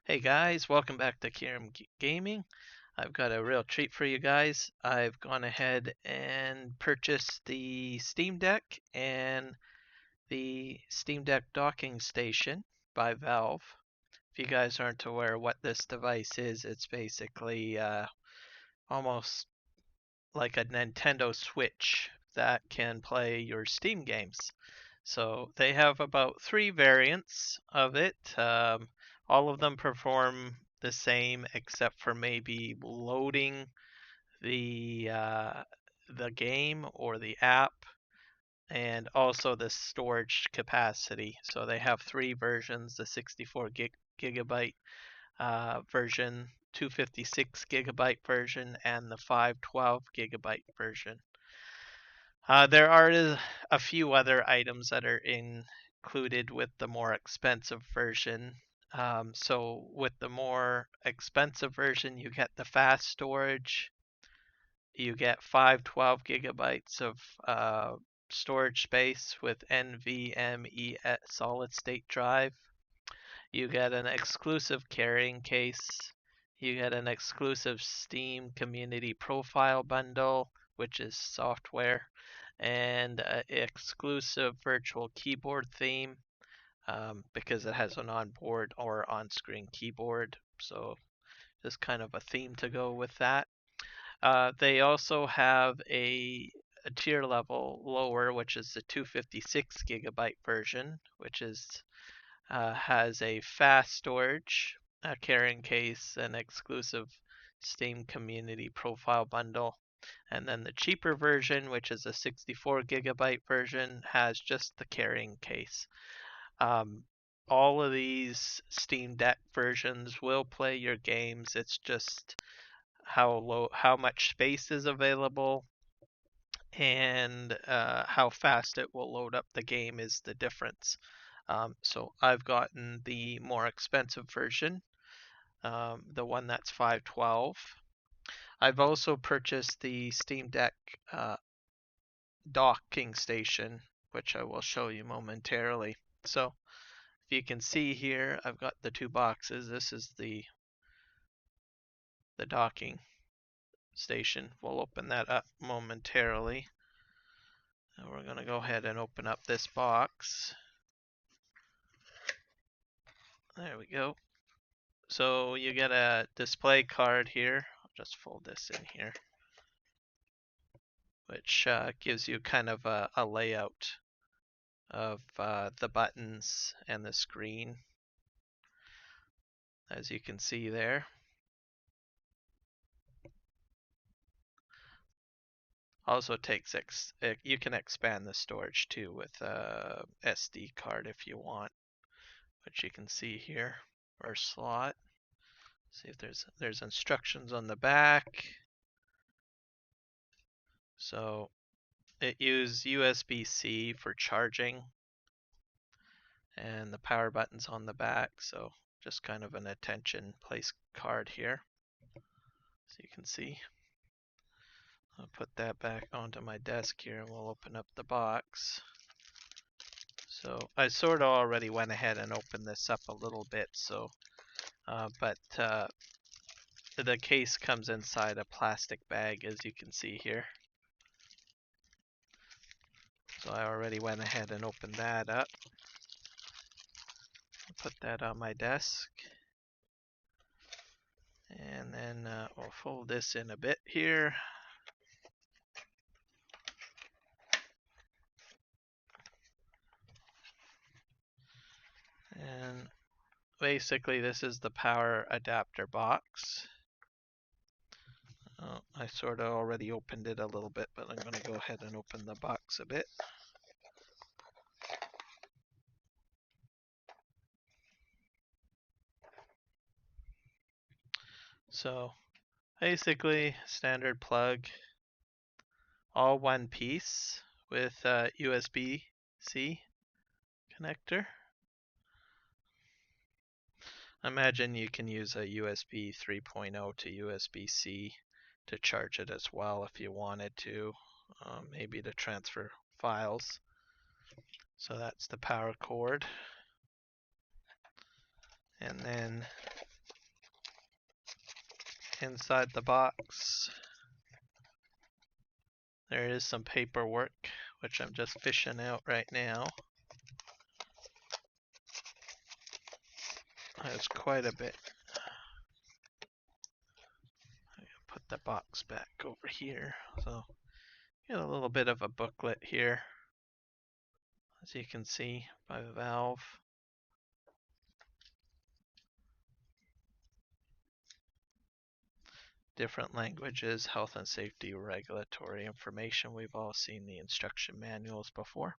Hey guys, welcome back to Gaming. I've got a real treat for you guys. I've gone ahead and purchased the Steam Deck and the Steam Deck docking station by Valve. If you guys aren't aware what this device is, it's basically almost like a Nintendo Switch that can play your Steam games. So they have about three variants of it. All of them perform the same except for maybe loading the uh, the game or the app, and also the storage capacity. So they have three versions: the 64 gigabyte version, 256 gigabyte version, and the 512 gigabyte version. There are a few other items that are included with the more expensive version. So with the more expensive version, you get the fast storage. You get 512 gigabytes of storage space with NVMe solid state drive. You get an exclusive carrying case. You get an exclusive Steam Community Profile bundle, which is software, and an exclusive virtual keyboard theme because it has an onboard or on-screen keyboard. So just kind of a theme to go with that. They also have a tier level lower, which is the 256 gigabyte version, which has a fast storage, a carrying case, an exclusive Steam Community Profile bundle. And then the cheaper version, which is a 64 gigabyte version, has just the carrying case. Um, all of these Steam Deck versions will play your games. It's just how much space is available, and how fast it will load up the game is the difference. So I've gotten the more expensive version, the one that's 512. I've also purchased the Steam Deck docking station, which I will show you momentarily. So if you can see here, I've got the two boxes. This is the docking station. We'll open that up momentarily. And we're going to go ahead and open up this box. There we go. So you get a display card here. I'll just fold this in here, which gives you kind of a layout of the buttons and the screen, as you can see there. Also takes you can expand the storage too with a SD card if you want, which you can see here, or slot. See if there's instructions on the back. So it uses USB-C for charging, and the power button's on the back, so just kind of an attention place card here, so you can see. I'll put that back onto my desk here and we'll open up the box. So I sort of already went ahead and opened this up a little bit, so but the case comes inside a plastic bag, as you can see here. So I already went ahead and opened that up. Put that on my desk. And then we'll fold this in a bit here. And basically this is the power adapter box. I sort of already opened it a little bit, but I'm going to go ahead and open the box a bit. So basically standard plug, all one piece with USB-C connector. I imagine you can use a USB 3.0 to USB-C to charge it as well if you wanted to, maybe to transfer files. So that's the power cord. And then inside the box, there is some paperwork, which I'm just fishing out right now. There's quite a bit. Put the box back over here. So, get a little bit of a booklet here, as you can see, by Valve. Different languages, health and safety, regulatory information. We've all seen the instruction manuals before.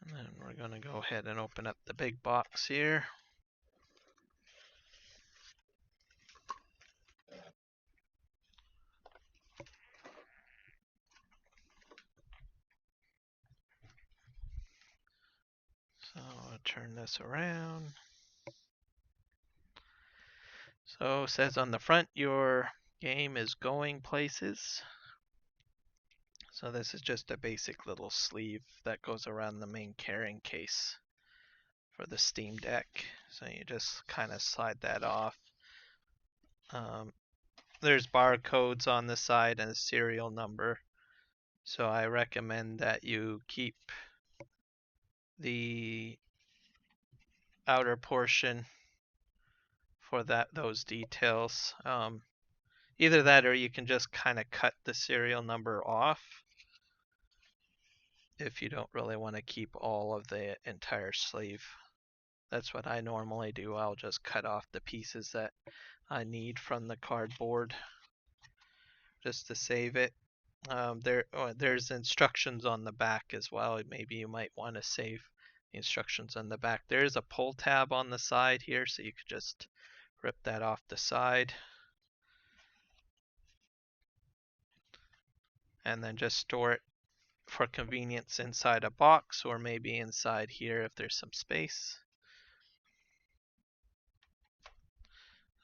And then we're going to go ahead and open up the big box here. So I'll turn this around. So it says on the front, your game is going places. So this is just a basic little sleeve that goes around the main carrying case for the Steam Deck. So you just kind of slide that off. There's barcodes on the side and a serial number. So I recommend that you keep the outer portion for those details. Either that or you can just kind of cut the serial number off if you don't really want to keep all of the entire sleeve. That's what I normally do. I'll just cut off the pieces that I need from the cardboard just to save it. There's instructions on the back as well. Maybe you might want to save the instructions on the back. There is a pull tab on the side here, so you could just rip that off the side. And then just store it for convenience inside a box or maybe inside here if there's some space.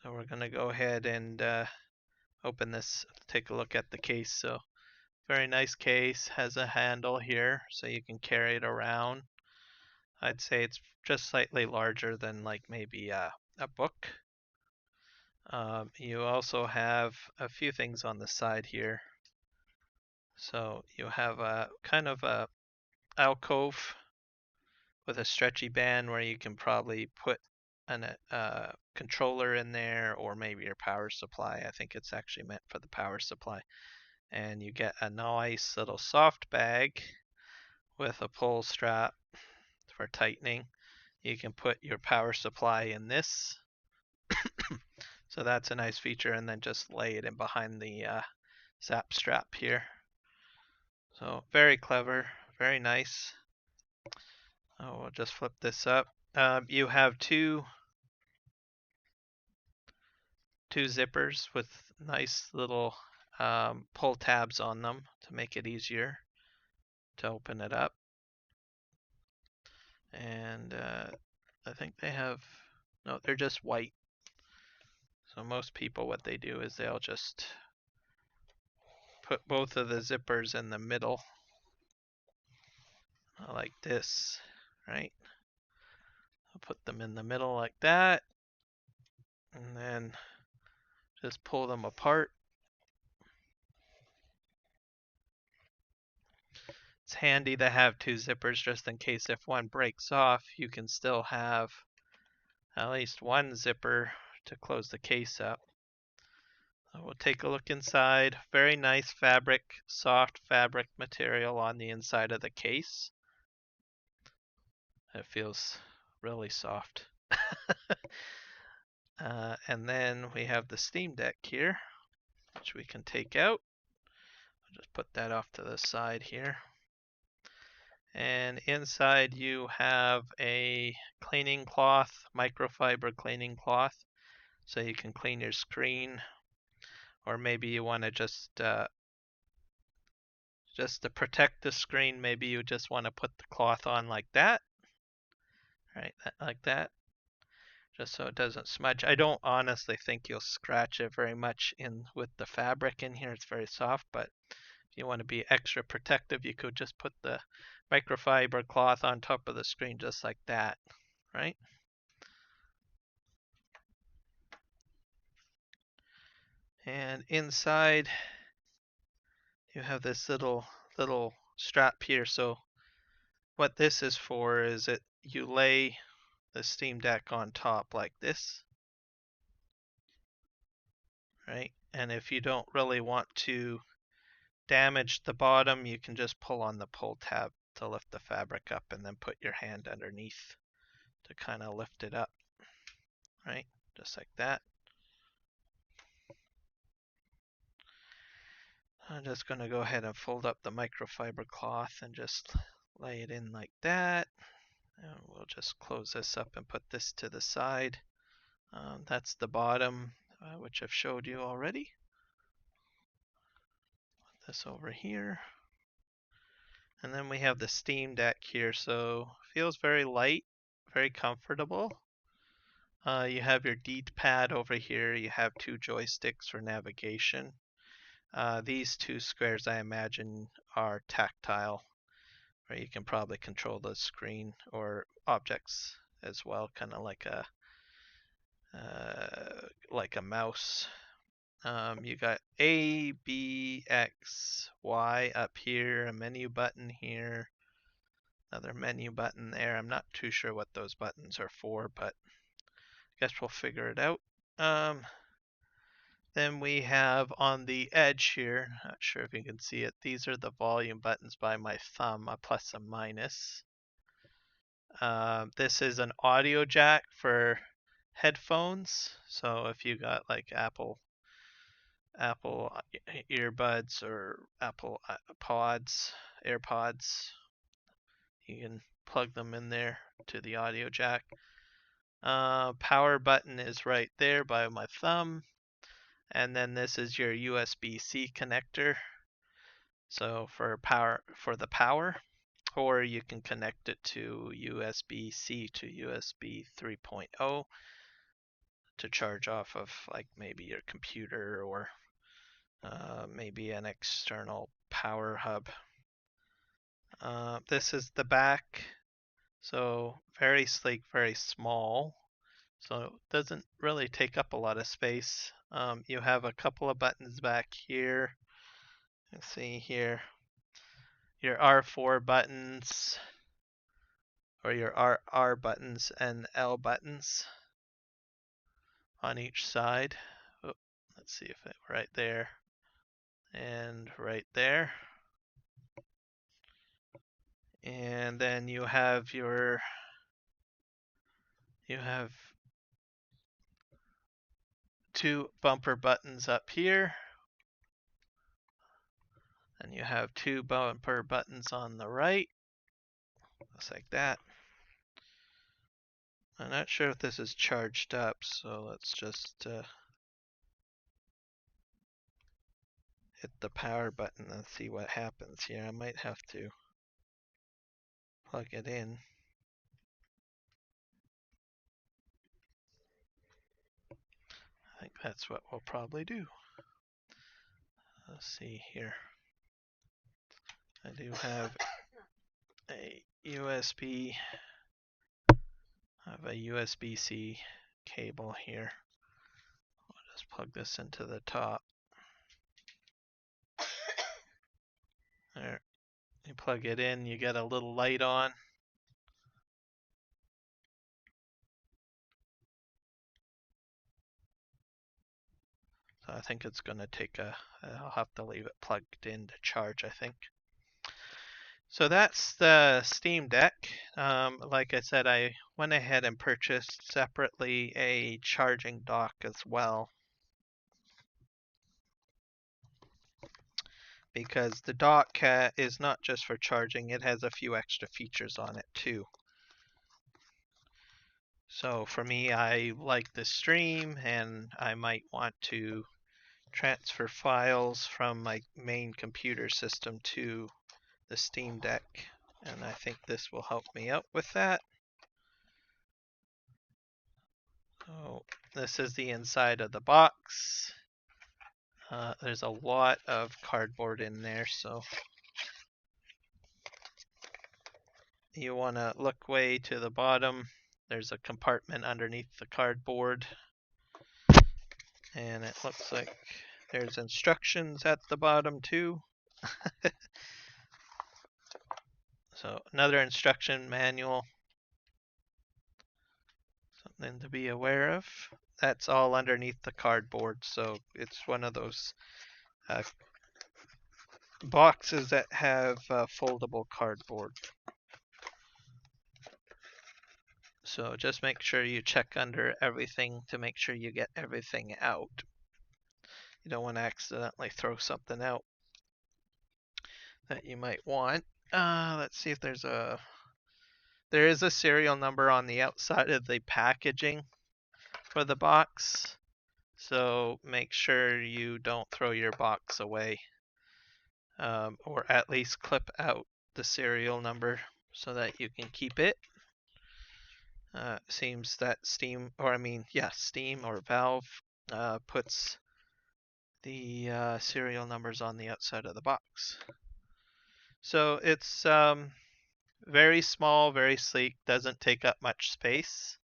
So we're going to go ahead and open this, take a look at the case. So very nice case, has a handle here so you can carry it around. I'd say it's just slightly larger than like maybe a book. You also have a few things on the side here. So you have a kind of a alcove with a stretchy band where you can probably put a controller in there or maybe your power supply. I think it's actually meant for the power supply. And you get a nice little soft bag with a pull strap for tightening. You can put your power supply in this. So that's a nice feature, and then just lay it in behind the zap strap here. So very clever, very nice. Oh, we'll just flip this up. You have two zippers with nice little pull tabs on them to make it easier to open it up. And I think they have, no, they're just white. So most people, what they do is they'll just put both of the zippers in the middle like this, right? I'll put them in the middle like that, and then just pull them apart. It's handy to have two zippers just in case if one breaks off, you can still have at least one zipper to close the case up. So we'll take a look inside. Very nice fabric, soft fabric material on the inside of the case. It feels really soft. And then we have the Steam Deck here, which we can take out. I'll just put that off to the side here. And inside you have a cleaning cloth, microfiber cleaning cloth, so you can clean your screen. Or maybe you want to just to protect the screen, maybe you just want to put the cloth on like that. Right, like that. Just so it doesn't smudge. I don't honestly think you'll scratch it very much in with the fabric in here. It's very soft, but if you want to be extra protective, you could just put the microfiber cloth on top of the screen just like that, right? And inside you have this little strap here. So what this is for is that you lay the Steam Deck on top like this, right? And if you don't really want to damage the bottom, you can just pull on the pull tab to lift the fabric up and then put your hand underneath to kind of lift it up, right? Just like that. I'm just going to go ahead and fold up the microfiber cloth and just lay it in like that. And we'll just close this up and put this to the side. That's the bottom, which I've showed you already. Put this over here. And then we have the Steam Deck here, so feels very light, very comfortable. You have your D-pad over here. You have 2 joysticks for navigation. These 2 squares, I imagine, are tactile, where you can probably control the screen or objects as well, kind of like a mouse. You got A, B, X, Y up here, a menu button here, another menu button there. I'm not too sure what those buttons are for, but I guess we'll figure it out. Then we have on the edge here, not sure if you can see it, these are the volume buttons by my thumb, a plus and minus. This is an audio jack for headphones, so if you got like Apple earbuds or Apple AirPods, you can plug them in there to the audio jack. Power button is right there by my thumb. And then this is your USB-C connector. So for the power, or you can connect it to USB-C to USB 3.0 to charge off of like maybe your computer or maybe an external power hub. This is the back, so very sleek, very small, so it doesn't really take up a lot of space. You have a couple of buttons back here. Let's see here, your R4 buttons, or your R buttons and L buttons on each side. Oh, let's see if it right there and right there. And then you have 2 bumper buttons up here, and you have 2 bumper buttons on the right, just like that. I'm not sure if this is charged up, so let's just hit the power button and see what happens here. I might have to plug it in. I think that's what we'll probably do. Let's see here. I do have a USB. I have a USB-C cable here. I'll just plug this into the top. There. You plug it in, you get a little light on. So I think it's going to take I'll have to leave it plugged in to charge, I think. So that's the Steam Deck. Like I said, I went ahead and purchased separately a charging dock as well, because the dock is not just for charging, it has a few extra features on it too. So for me, I like the stream, and I might want to transfer files from my main computer system to the Steam Deck, and I think this will help me out with that. So this is the inside of the box. There's a lot of cardboard in there, so you want to look way to the bottom. There's a compartment underneath the cardboard, and it looks like There's instructions at the bottom too. So another instruction manual, something to be aware of. That's all underneath the cardboard, so it's one of those uh, boxes that have foldable cardboard. So just make sure you check under everything to make sure you get everything out. You don't want to accidentally throw something out that you might want. Let's see if there is a serial number on the outside of the packaging for the box. So make sure you don't throw your box away, or at least clip out the serial number so that you can keep it. Seems that Steam or Valve puts the serial numbers on the outside of the box. So it's very small, very sleek, doesn't take up much space.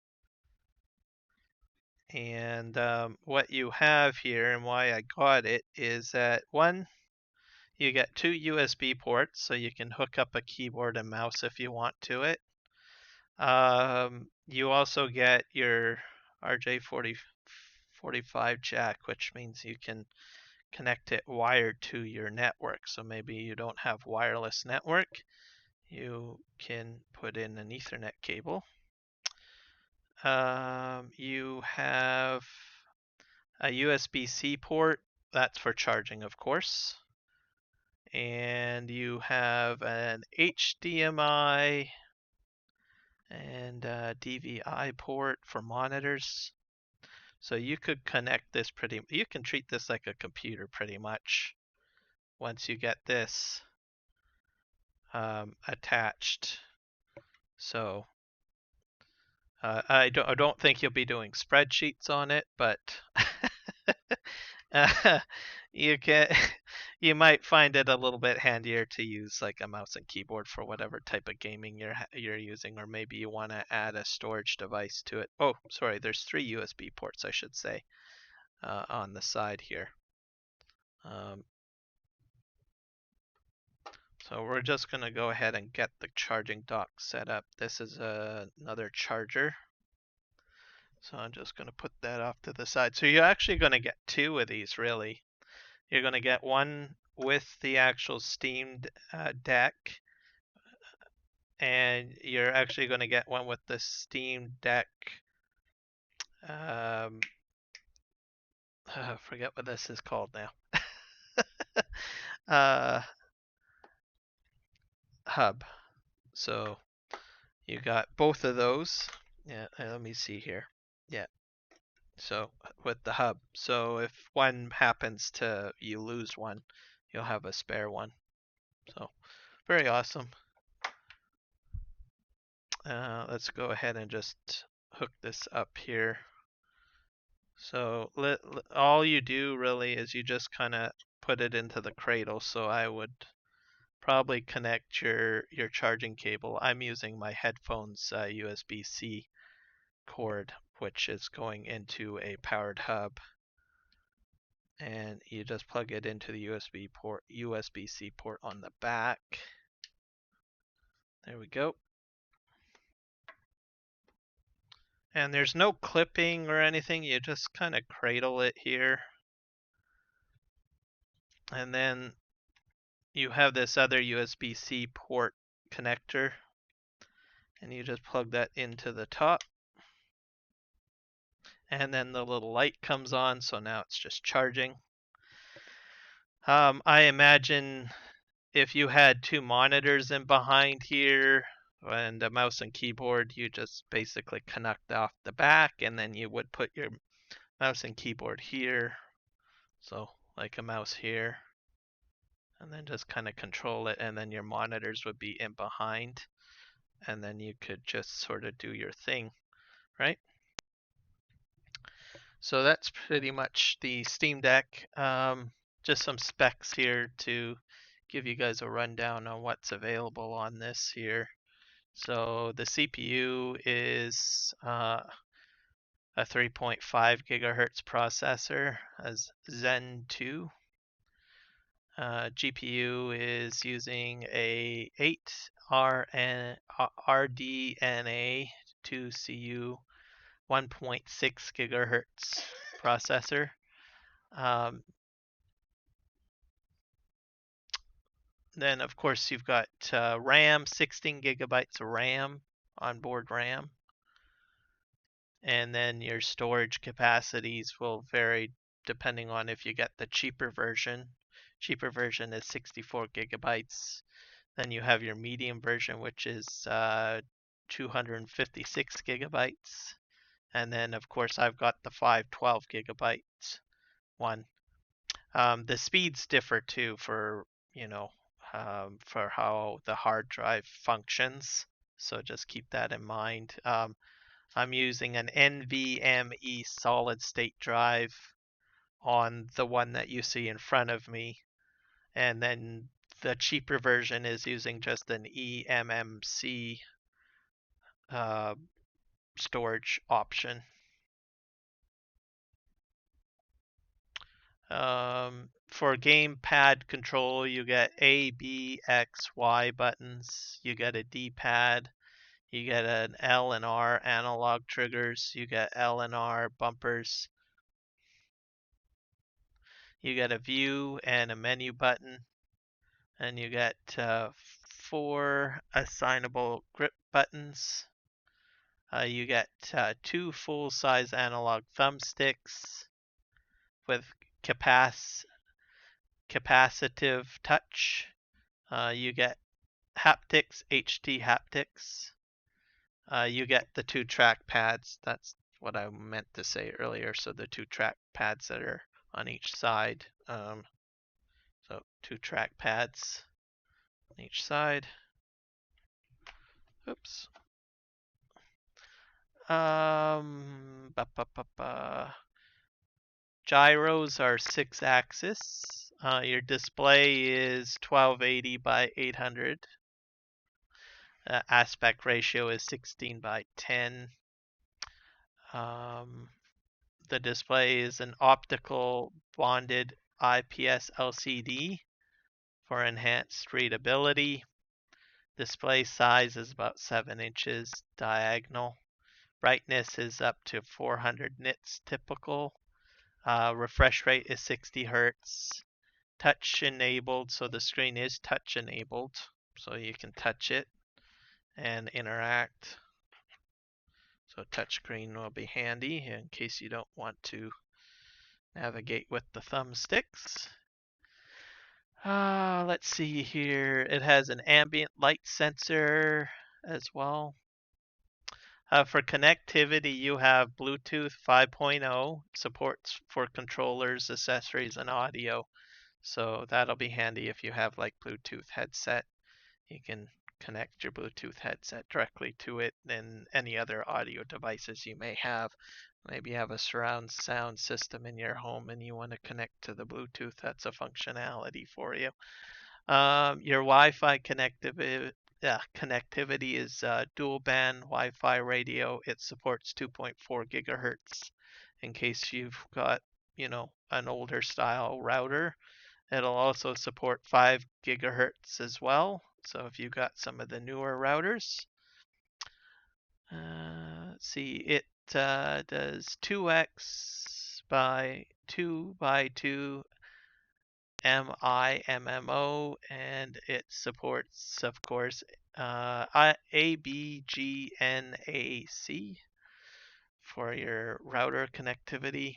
And what you have here and why I got it is that one, you get two USB ports, so you can hook up a keyboard and mouse if you want to it. You also get your RJ45 jack, which means you can connect it wired to your network. So maybe you don't have wireless network, you can put in an Ethernet cable. You have a USB-C port, that's for charging, of course. And you have an HDMI and a DVI port for monitors. So you could connect this you can treat this like a computer pretty much once you get this attached. So I don't think you'll be doing spreadsheets on it, but you can you might find it a little bit handier to use like a mouse and keyboard for whatever type of gaming you're using, or maybe you want to add a storage device to it. Oh, sorry, there's 3 USB ports, I should say, on the side here. So we're just going to go ahead and get the charging dock set up. This is another charger. So I'm just going to put that off to the side. So you're actually going to get 2 of these, really. You're going to get one with the actual Steam Deck, and you're actually going to get one with the Steam Deck. I forget what this is called now. Hub. So you got both of those. Yeah, let me see here. Yeah. So with the hub. So if one happens to you lose one, you'll have a spare one. So very awesome. Let's go ahead and just hook this up here. So all you do really is you just kind of put it into the cradle. So I would probably connect your charging cable. I'm using my headphones USB-C cord, which is going into a powered hub. And you just plug it into the USB-C port on the back. There we go. And there's no clipping or anything, you just kind of cradle it here. And then you have this other USB-C port connector, and you just plug that into the top. And then the little light comes on, so now it's just charging. I imagine if you had 2 monitors in behind here and a mouse and keyboard, you just basically connect off the back, and then you would put your mouse and keyboard here, so like a mouse here, and then just kind of control it, and then your monitors would be in behind, and then you could just sort of do your thing, right? So that's pretty much the Steam Deck. Just some specs here to give you guys a rundown on what's available on this here. So the CPU is a 3.5 gigahertz processor, as Zen 2. GPU is using a 8 RDNA 2CU 1.6 gigahertz processor. Then, of course, you've got RAM, 16 gigabytes of RAM, onboard RAM. And then your storage capacities will vary depending on if you get the cheaper version. Cheaper version is 64 gigabytes. Then you have your medium version, which is 256 gigabytes. And then, of course, I've got the 512 gigabytes one. The speeds differ too for how the hard drive functions. So just keep that in mind. I'm using an NVMe solid state drive on the one that you see in front of me. And then the cheaper version is using just an eMMC storage option. For gamepad control, you get A, B, X, Y buttons. You get a D-pad. You get an L and R analog triggers. You get L and R bumpers. You get a view and a menu button. And you get 4 assignable grip buttons. You get 2 full-size analog thumbsticks with capacitive touch. You get haptics, HT haptics. You get the 2 track pads. That's what I meant to say earlier. So the 2 track pads that are on each side. So 2 track pads on each side. Oops. Gyros are 6-axis. Your display is 1280 by 800. Aspect ratio is 16 by 10. The display is an optical bonded IPS LCD for enhanced readability. Display size is about 7 inches diagonal. Brightness is up to 400 nits typical. Refresh rate is 60 hertz. Touch enabled, so the screen is touch enabled, so you can touch it and interact. So touchscreen will be handy in case you don't want to navigate with the thumbsticks. Let's see here. It has an ambient light sensor as well. For connectivity, you have Bluetooth 5.0, supports for controllers, accessories, and audio. So that'll be handy if you have like Bluetooth headset. You can connect your Bluetooth headset directly to it and any other audio devices you may have. Maybe you have a surround sound system in your home and you want to connect to the Bluetooth. That's a functionality for you. Your Wi-Fi connectivity is dual band Wi-Fi radio. It supports 2.4 gigahertz in case you've got, an older style router. It'll also support 5 gigahertz as well. So if you've got some of the newer routers, let's see, it does 2x by 2 by 2 MIMO, and it supports, of course, ABGNAC for your router connectivity.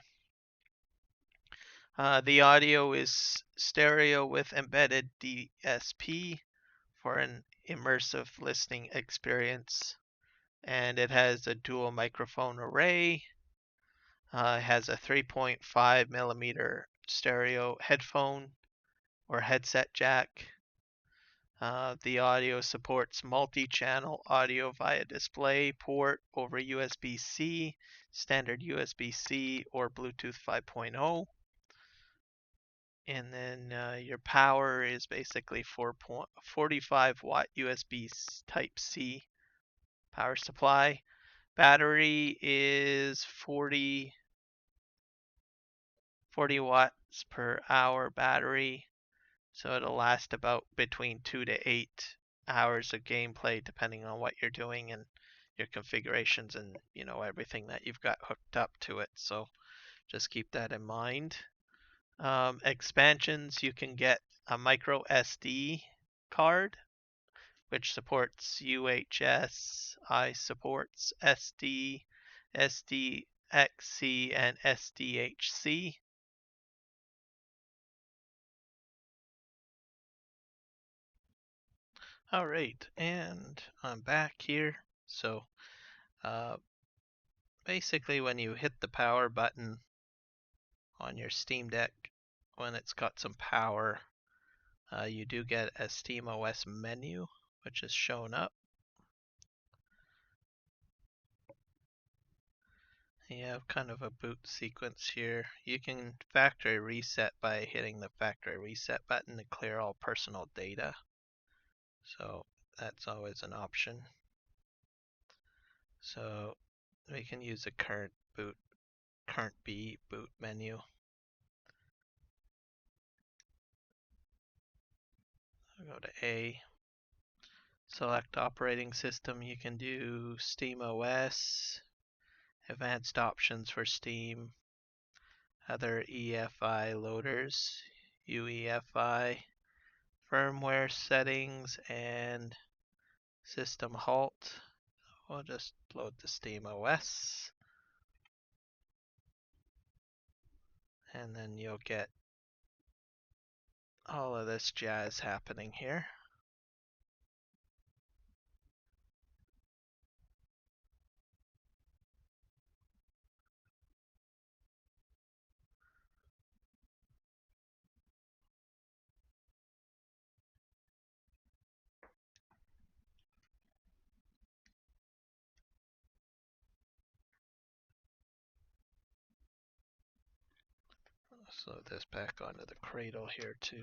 The audio is stereo with embedded DSP for an immersive listening experience. And it has a dual microphone array. It has a 3.5 millimeter stereo headphone or headset jack. The audio supports multi-channel audio via display port over USB-C, standard USB-C, or Bluetooth 5.0. And then your power is basically 45 watt USB Type-C power supply. Battery is 40 watts per hour battery. So it'll last about between 2 to 8 hours of gameplay depending on what you're doing and your configurations and everything that you've got hooked up to it. So just keep that in mind. Expansions, you can get a micro SD card which supports UHS, I supports SD, SDXC, and SDHC. All right, and I'm back here. So basically when you hit the power button on your Steam Deck, when it's got some power, you do get a SteamOS menu, which is shown up. You have kind of a boot sequence here. You can factory reset by hitting the factory reset button to clear all personal data. So that's always an option. So we can use the current B boot menu. I'll go to A. Select operating system. You can do SteamOS, advanced options for Steam, other EFI loaders, UEFI, firmware settings, and system halt. We'll just load the SteamOS. And then you'll get all of this jazz happening here. So this back onto the cradle here to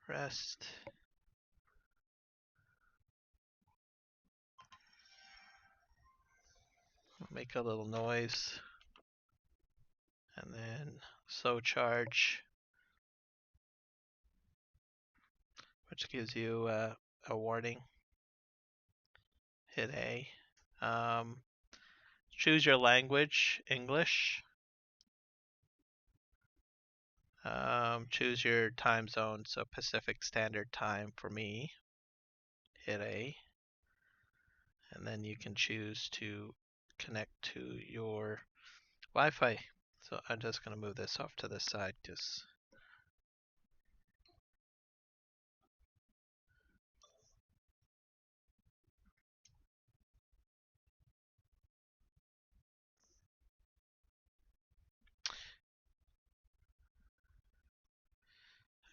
rest. Make a little noise. And then slow charge, which gives you a warning. Hit A. Choose your language, English. Choose your time zone, so Pacific Standard Time for me. Hit A. And then you can choose to connect to your Wi-Fi. So I'm just going to move this off to the side because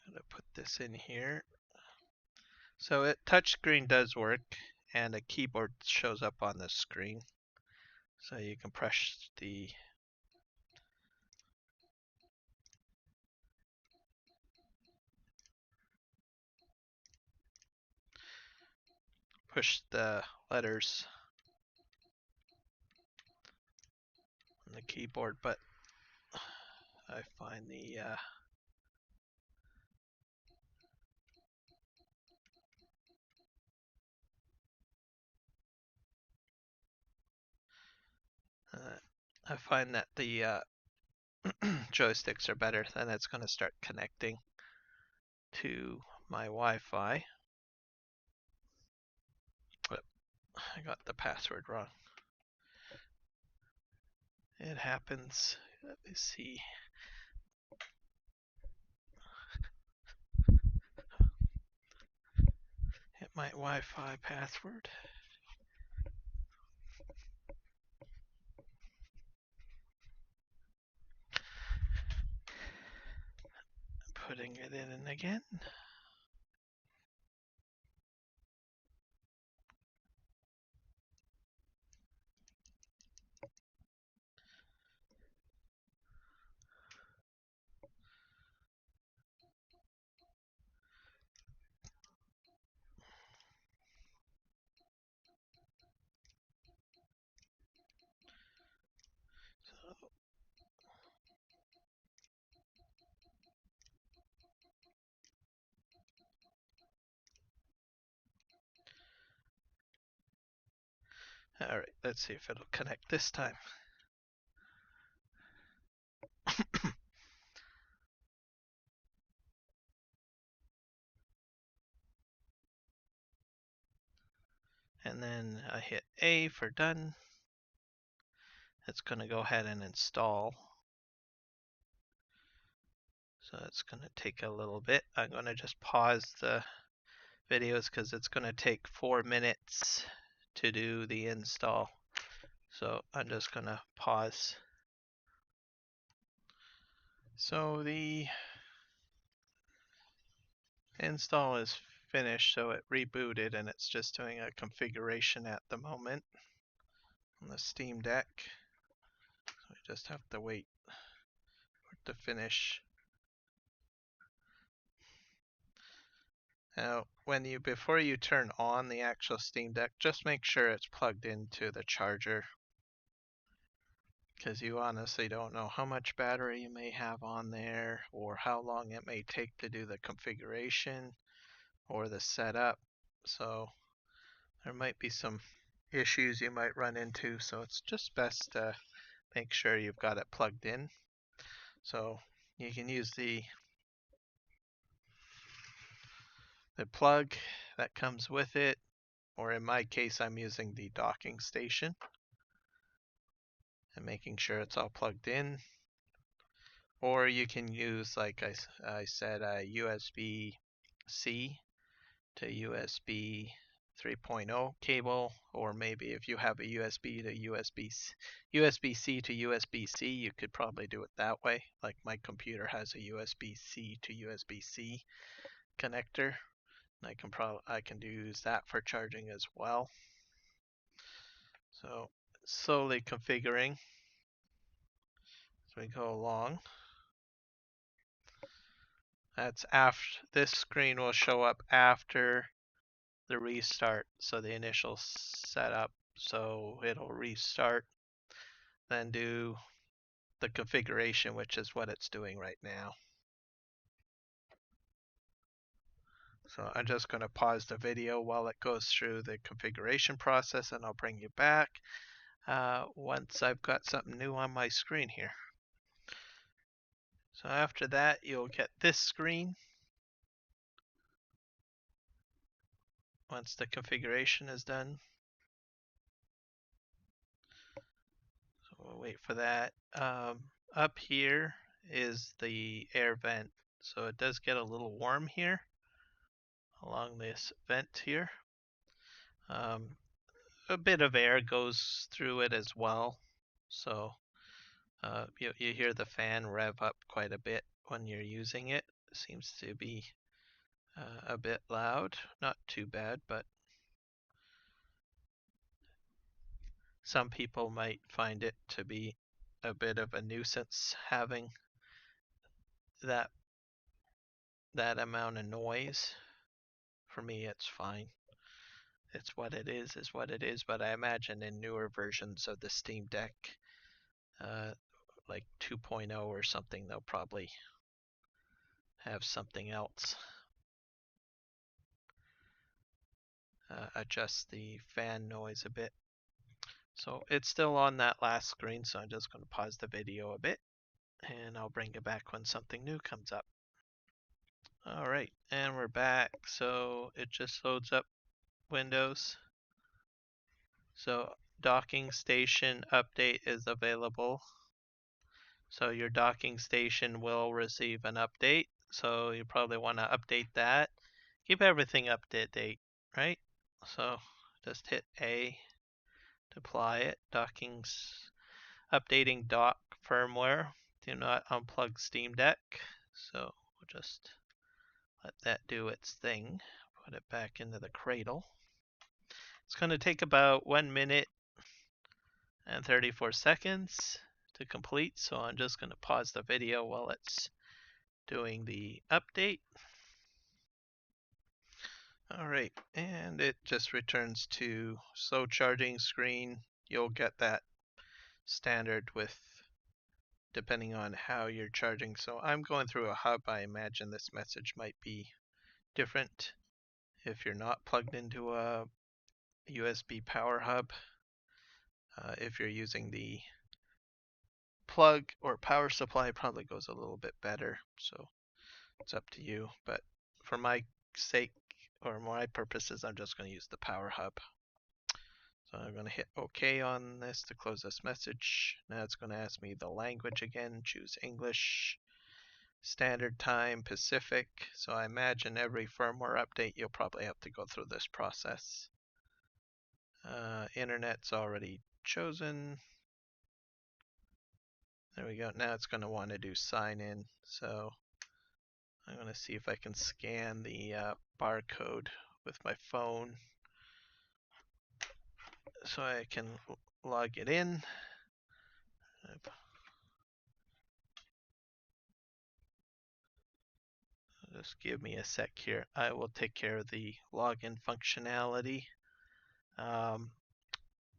I'm going to put this in here. So touchscreen does work, and a keyboard shows up on the screen. So you can push the letters on the keyboard, but I find that the joysticks are better. Then it's going to start connecting to my Wi-Fi. But I got the password wrong. It happens. Let me see. Hit my Wi-Fi password. Putting it in again. Alright, let's see if it'll connect this time. And then I hit A for done. It's going to go ahead and install. So it's going to take a little bit. I'm going to just pause the videos because it's going to take 4 minutes to do the install. So I'm just going to pause. So the install is finished, so it rebooted and it's just doing a configuration at the moment on the Steam Deck. So we just have to wait for it to finish. Now, before you turn on the actual Steam Deck, just make sure it's plugged into the charger, because you honestly don't know how much battery you may have on there or how long it may take to do the configuration or the setup. So there might be some issues you might run into, so it's just best to make sure you've got it plugged in. So you can use the plug that comes with it, or in my case I'm using the docking station and making sure it's all plugged in. Or you can use, like I said, a USB-C to USB 3.0 cable, or maybe if you have a USB to USB-C to USB-C, you could probably do it that way. Like my computer has a USB-C to USB-C connector, and I can use that for charging as well. So slowly configuring as we go along. That's after this screen will show up after the restart, so the initial setup. So it'll restart, then do the configuration, which is what it's doing right now. So I'm just going to pause the video while it goes through the configuration process, and I'll bring you back once I've got something new on my screen here. So after that, you'll get this screen once the configuration is done. So we'll wait for that. Up here is the air vent. So it does get a little warm here along this vent here. A bit of air goes through it as well. So you hear the fan rev up quite a bit when you're using it. It seems to be a bit loud. Not too bad, but some people might find it to be a bit of a nuisance having that amount of noise. For me, it's fine. It's what it is what it is. But I imagine in newer versions of the Steam Deck, like 2.0 or something, they'll probably have something else. Adjust the fan noise a bit. So it's still on that last screen, so I'm just going to pause the video a bit, and I'll bring it back when something new comes up. Alright, and we're back. So it just loads up Windows. So docking station update is available. So your docking station will receive an update. So you probably want to update that. Keep everything up to date, right? So just hit A to apply it. Updating dock firmware. Do not unplug Steam Deck. So we'll just let that do its thing. Put it back into the cradle. It's going to take about 1 minute and 34 seconds to complete. So I'm just going to pause the video while it's doing the update. Alright, and it just returns to slow charging screen. You'll get that standard with depending on how you're charging. So I'm going through a hub. I imagine this message might be different if you're not plugged into a USB power hub. If you're using the plug or power supply, probably goes a little bit better. So it's up to you. But for my sake or my purposes, I'm just going to use the power hub. So I'm going to hit OK on this to close this message. Now it's going to ask me the language again. Choose English, Standard Time, Pacific. So I imagine every firmware update you'll probably have to go through this process. Internet's already chosen. There we go. Now it's going to want to do sign in. So I'm going to see if I can scan the barcode with my phone so I can log it in. Just give me a sec here. I will take care of the login functionality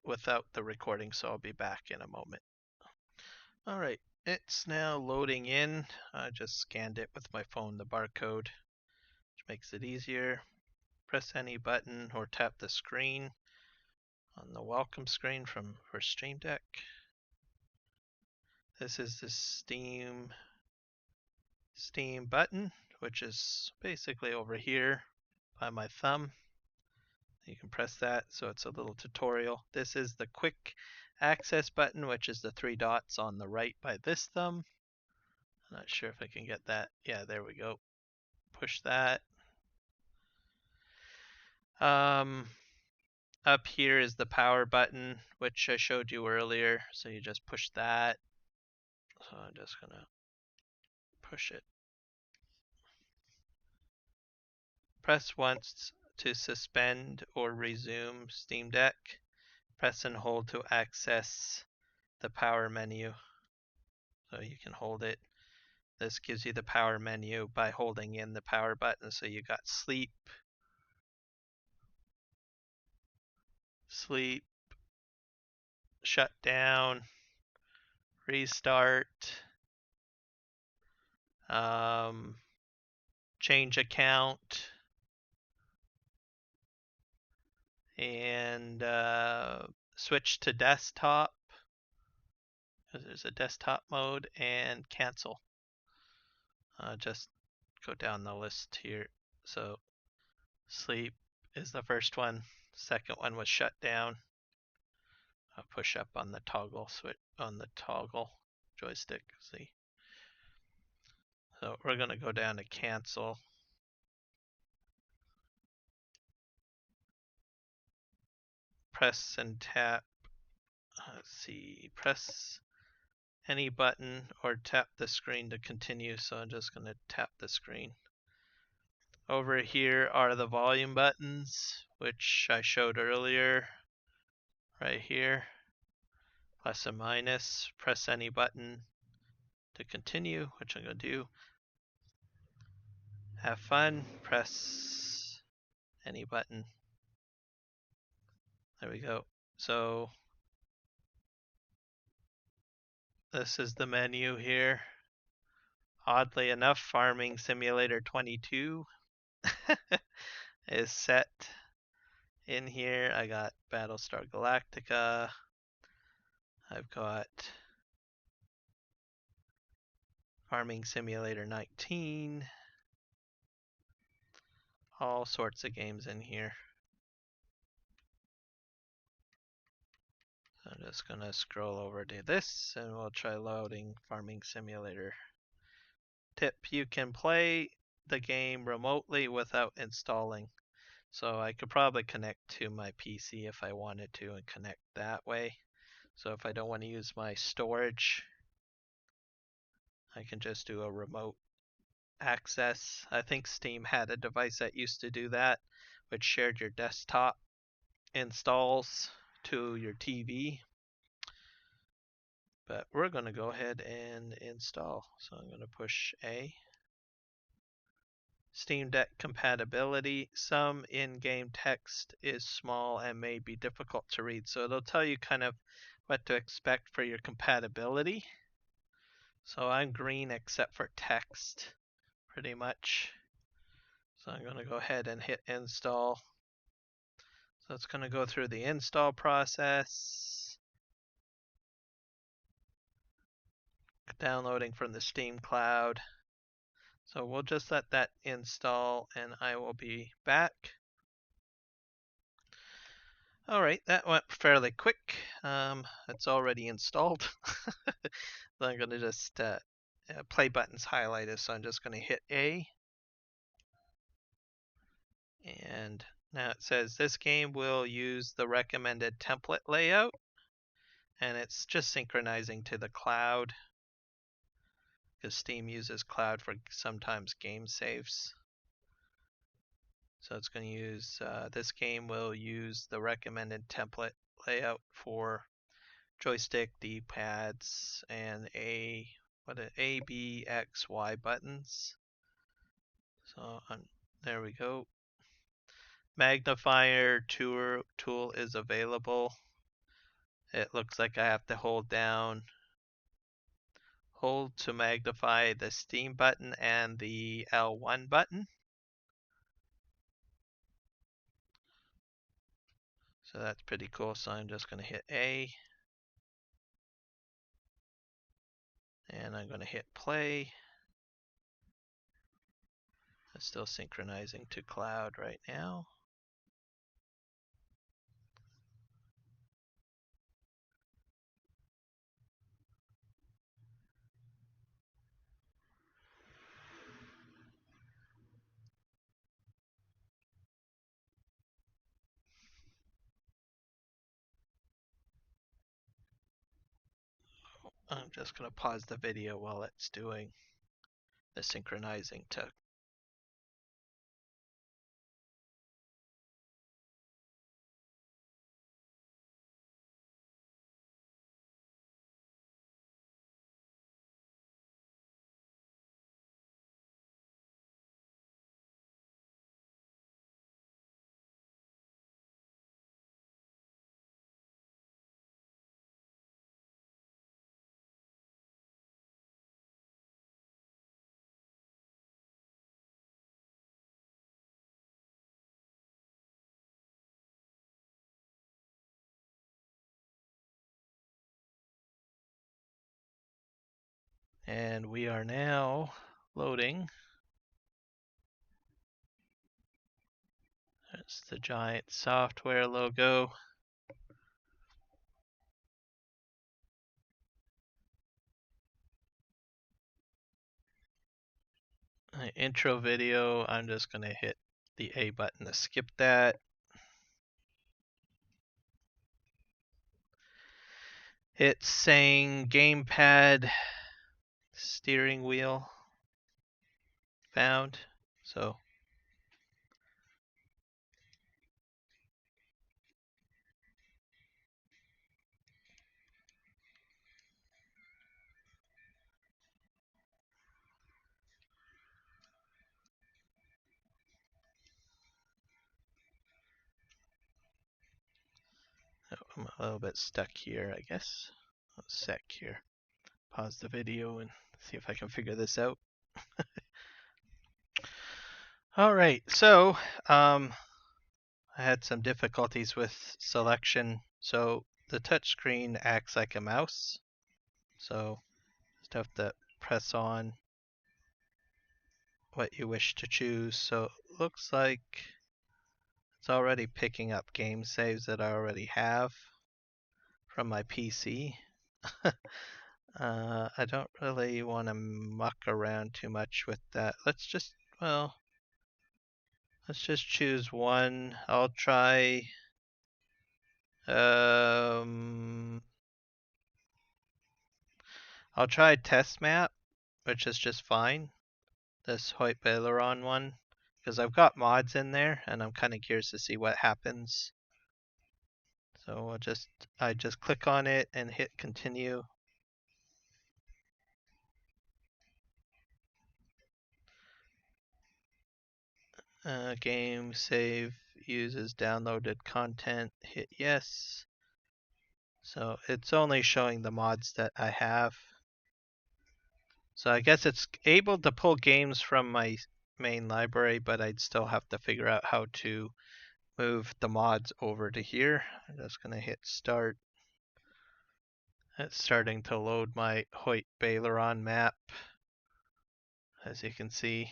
without the recording, so I'll be back in a moment. All right, it's now loading in. I just scanned it with my phone, the barcode, which makes it easier. Press any button or tap the screen on the welcome screen for Stream Deck. This is the Steam button, which is basically over here by my thumb. You can press that, so it's a little tutorial. This is the quick access button, which is the 3 dots on the right by this thumb. I'm not sure if I can get that. Yeah, there we go. Push that. Up here is the power button, which I showed you earlier. So you just push that. So I'm just gonna push it. Press once to suspend or resume Steam Deck. Press and hold to access the power menu. So you can hold it. This gives you the power menu by holding in the power button. So you got sleep, shut down, restart, change account, and switch to desktop. There's a desktop mode, and cancel. Just go down the list here. So sleep is the first one. Second one was shut down. I'll push up on the toggle switch on the toggle joystick. See. So we're gonna go down to cancel. Press and tap. Let's see. Press any button or tap the screen to continue. So I'm just gonna tap the screen. Over here are the volume buttons, which I showed earlier. Right here. Plus and minus. Press any button to continue, which I'm gonna do. Have fun. Press any button. There we go. So this is the menu here. Oddly enough, Farming Simulator 22 is set in here. I got Battlestar Galactica. I've got Farming Simulator 19. All sorts of games in here. I'm just gonna scroll over to this and we'll try loading Farming Simulator. Tip, you can play the game remotely without installing. So I could probably connect to my PC if I wanted to and connect that way. So if I don't want to use my storage, I can just do a remote access. I think Steam had a device that used to do that, which shared your desktop installs to your TV. But we're going to go ahead and install. So I'm going to push A. Steam Deck compatibility. Some in-game text is small and may be difficult to read. So it'll tell you kind of what to expect for your compatibility. So I'm green except for text, pretty much. So I'm going to go ahead and hit install. So it's going to go through the install process. downloading from the Steam cloud. So we'll just let that install and I will be back. All right, that went fairly quick. It's already installed. So I'm gonna just play button's highlighted, so I'm just gonna hit A. And now it says this game will use the recommended template layout, and it's just synchronizing to the cloud because Steam uses cloud for sometimes game saves. So it's going to use, this game will use the recommended template layout for joystick, D-pads, and A, B, X, Y buttons. So there we go. Magnifier tool is available. It looks like I have to hold to magnify the Steam button and the L1 button. So that's pretty cool. So I'm just going to hit A. And I'm going to hit play. It's still synchronizing to cloud right now. I'm just going to pause the video while it's doing the synchronizing to. And we are now loading. That's the giant software logo. Intro video, I'm just going to hit the A button to skip that. It's saying gamepad steering wheel found. So I'm a little bit stuck here, I guess. A sec here. Pause the video and see if I can figure this out. All right, so I had some difficulties with selection. So the touchscreen acts like a mouse. So just have to press on what you wish to choose. So it looks like it's already picking up game saves that I already have from my PC. I don't really want to muck around too much with that. Let's just choose one. I'll try test map, which is just fine. This Hoyt Baileron one, because I've got mods in there and I'm kind of curious to see what happens. So I just click on it and hit continue. Game save uses downloaded content, hit yes. So it's only showing the mods that I have. So I guess it's able to pull games from my main library, but I'd still have to figure out how to move the mods over to here. I'm just gonna hit start. It's starting to load my Hoyt Baileron map, as you can see.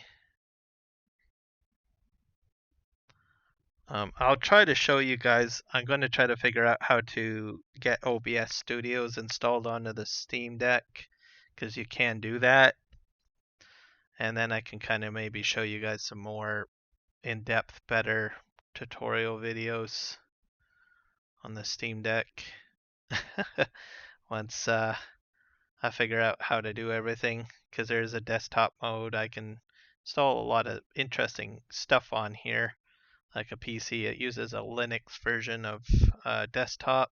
I'll try to show you guys. I'm going to try to figure out how to get OBS Studios installed onto the Steam Deck, because you can do that. And then I can kind of maybe show you guys some more in-depth, better tutorial videos on the Steam Deck. Once I figure out how to do everything, because there's a desktop mode. I can install a lot of interesting stuff on here, like a PC. It uses a Linux version of desktop,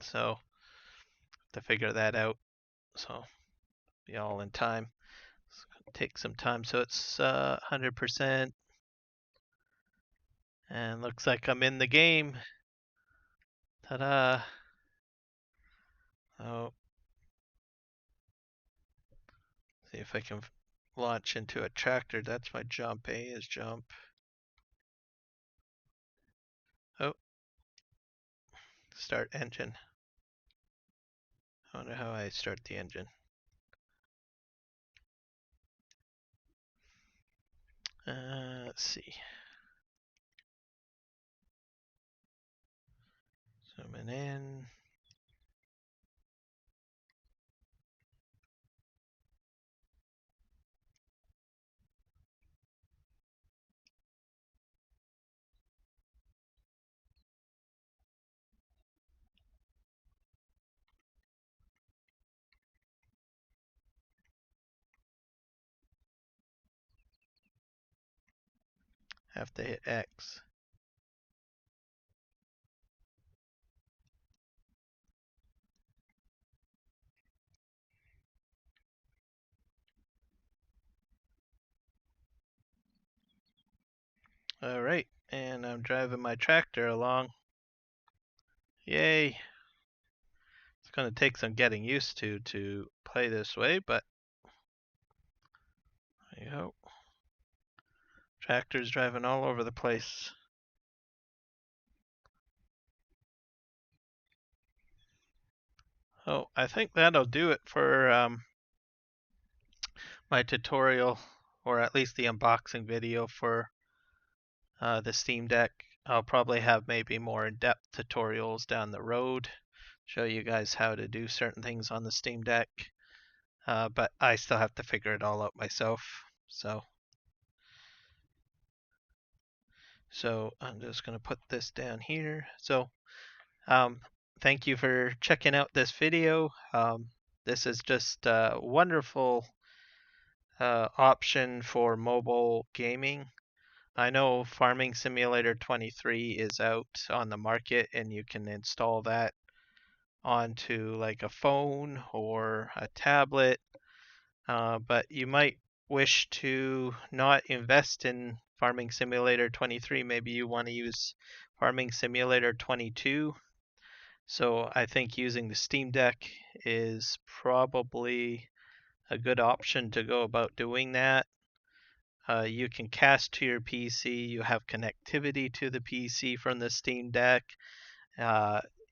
so to figure that out. So be all in time. Take some time. So it's 100%, and looks like I'm in the game. Ta-da! Oh, see if I can launch into a tractor. That's my jump. A is jump. Oh, start engine. I wonder how I start the engine. Let's see. Zooming in. Have to hit X. All right, and I'm driving my tractor along. Yay! It's going to take some getting used to play this way, but there you go. Tractor's driving all over the place. Oh, I think that'll do it for my tutorial, or at least the unboxing video for the Steam Deck. I'll probably have maybe more in-depth tutorials down the road, show you guys how to do certain things on the Steam Deck. But I still have to figure it all out myself. So I'm just going to put this down here. So thank you for checking out this video. This is just a wonderful option for mobile gaming. I know Farming Simulator 23 is out on the market, and you can install that onto like a phone or a tablet, but you might wish to not invest in Farming Simulator 23. Maybe you want to use Farming Simulator 22. So I think using the Steam Deck is probably a good option to go about doing that. You can cast to your PC. You have connectivity to the PC from the Steam Deck.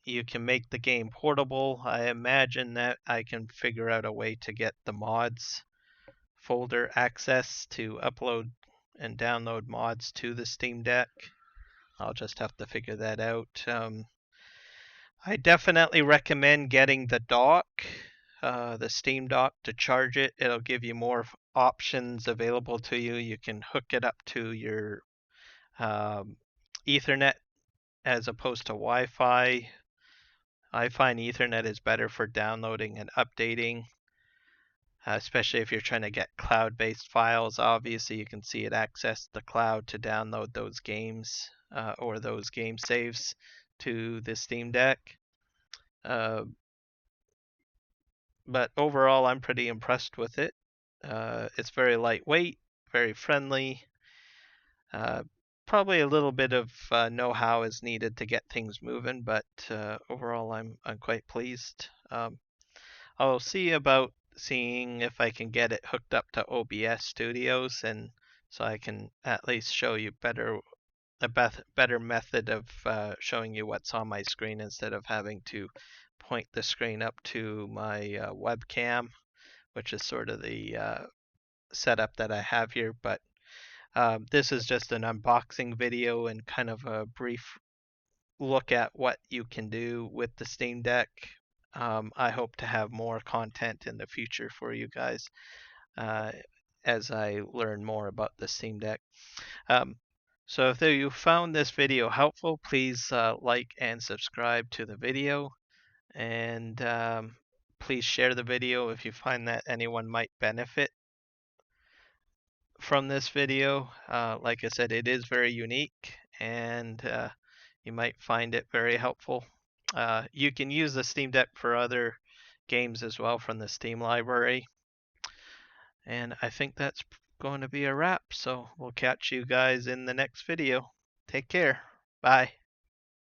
You can make the game portable. I imagine that I can figure out a way to get the mods folder access to upload and download mods to the Steam Deck. I'll just have to figure that out. I definitely recommend getting the dock, the Steam Dock, to charge it. It'll give you more options available to you. You can hook it up to your Ethernet as opposed to Wi-Fi. I find Ethernet is better for downloading and updating, especially if you're trying to get cloud-based files. Obviously, you can see it access the cloud to download those games or those game saves to the Steam Deck. But overall, I'm pretty impressed with it. It's very lightweight, very friendly. Probably a little bit of know-how is needed to get things moving, but overall, I'm quite pleased. I'll see about seeing if I can get it hooked up to OBS Studios, and so I can at least show you a better method of showing you what's on my screen instead of having to point the screen up to my webcam, which is sort of the setup that I have here. But this is just an unboxing video and kind of a brief look at what you can do with the Steam Deck. I hope to have more content in the future for you guys as I learn more about the Steam Deck. So if you found this video helpful, please like and subscribe to the video, and please share the video if you find that anyone might benefit from this video. Like I said, it is very unique, and you might find it very helpful. You can use the Steam Deck for other games as well from the Steam library. And I think that's going to be a wrap. So we'll catch you guys in the next video. Take care. Bye.